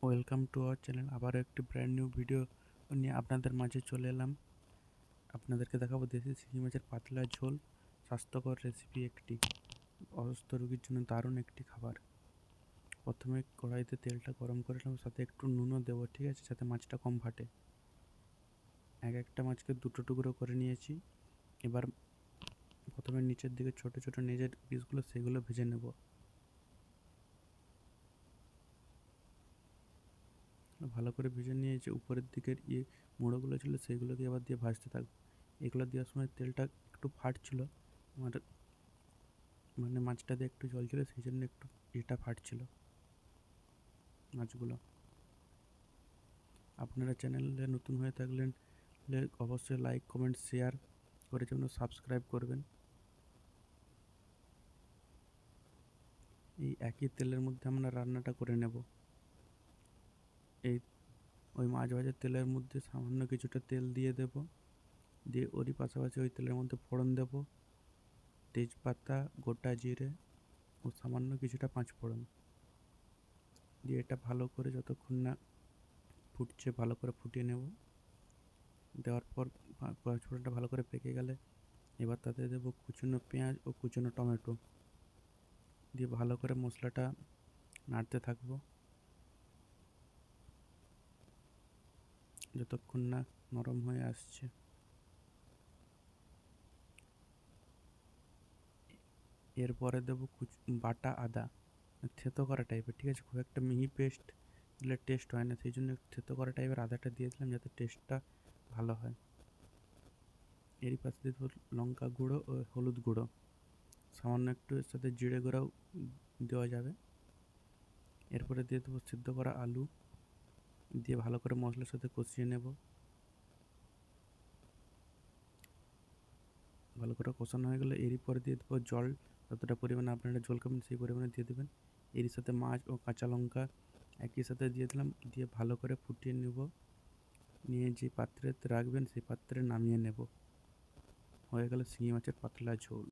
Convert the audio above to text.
Welcome to our channel. আবারও একটি brand new video নিয়ে আপনাদের মাঝে চলে এলাম। আপনাদেরকে দেখাবো দেশি শিঙি মাছের পাতলা ঝোল, স্বাস্থ্যকর রেসিপি একটি, অসুস্থ রোগীর জন্য দারুণ একটি খাবার। প্রথমে কড়াইতে তেলটা গরম করে নিলাম, সাথে একটু নুনও দেবো, ঠিক আছে, যাতে মাছটা কম ফাটে। একটা মাছকে দুটো টুকরো করে নিয়েছি। এবার প্রথমে নিচের দিকে ছোট ছোট নেজের পিসগুলো সেগুলো ভেজে নেব। ভালো করে ভেজে নিয়ে যে উপরের দিকের মুড়োগুলো ছিল সেগুলোকে এবার দিয়ে ভাজতে থাকবো। এগুলো দেওয়ার সময় তেলটা একটু ফাটছিল, আমার মাছটা দিয়ে একটু জল ছিল, সেই জন্য একটু এটা ফাটছিল মাছগুলো। আপনারা চ্যানেলে নতুন হয়ে থাকলেন অবশ্যই লাইক কমেন্ট শেয়ার করে জন্য সাবস্ক্রাইব করবেন। এই একই তেলের মধ্যে আমরা রান্নাটা করে নেব। এই ওই মাছ ভাজার তেলের মধ্যে সামান্য কিছুটা তেল দিয়ে দেব, দিয়ে ওরই পাশাপাশি ওই তেলের মধ্যে ফোড়ন দেব, তেজপাতা, গোটা জিরে ও সামান্য কিছুটা পাঁচফোড়ন দিয়ে এটা ভালো করে যতক্ষণ না ফুটছে ভালো করে ফুটিয়ে নেব। দেওয়ার পর পাঁচফোড়নটা ভালো করে পেকে গেলে এবার তাতে দেবো কুচনো পেঁয়াজ ও কুচনো টমেটো দিয়ে ভালো করে মশলাটা নাড়তে থাকবো যতক্ষণ না নরম হয়ে আসছে। এরপরে দেবো বাটা আদা, থেতো করা টাইপের, ঠিক আছে, খুব একটা মিহি পেস্ট দিলে টেস্ট হয় না, সেই জন্য থেতো করা টাইপের আদাটা দিয়ে দিলাম যাতে টেস্টটা ভালো হয়। এরই পাশে দিয়ে দেবো লঙ্কা গুঁড়ো ও হলুদ গুঁড়ো, সামান্য একটু এর সাথে জিরে গুঁড়োও দেওয়া যাবে। এরপরে দিয়ে দেবো সিদ্ধ করা আলু, দিয়ে ভালো করে মশলার সাথে কষিয়ে নেব। ভালো করে কষানো হয়ে গেলে এরই পরে দিয়ে দেবো জল, যতটা পরিমাণে আপনারা ঝোল খাবেন সেই পরিমাণে দিয়ে দেবেন। এরই সাথে মাছ ও কাঁচা লঙ্কা একই সাথে দিয়ে দিলাম, দিয়ে ভালো করে ফুটিয়ে নেব। নিয়ে যে পাত্রে রাখবেন সেই পাত্রে নামিয়ে নেব। হয়ে গেল শিঙি মাছের পাতলা ঝোল।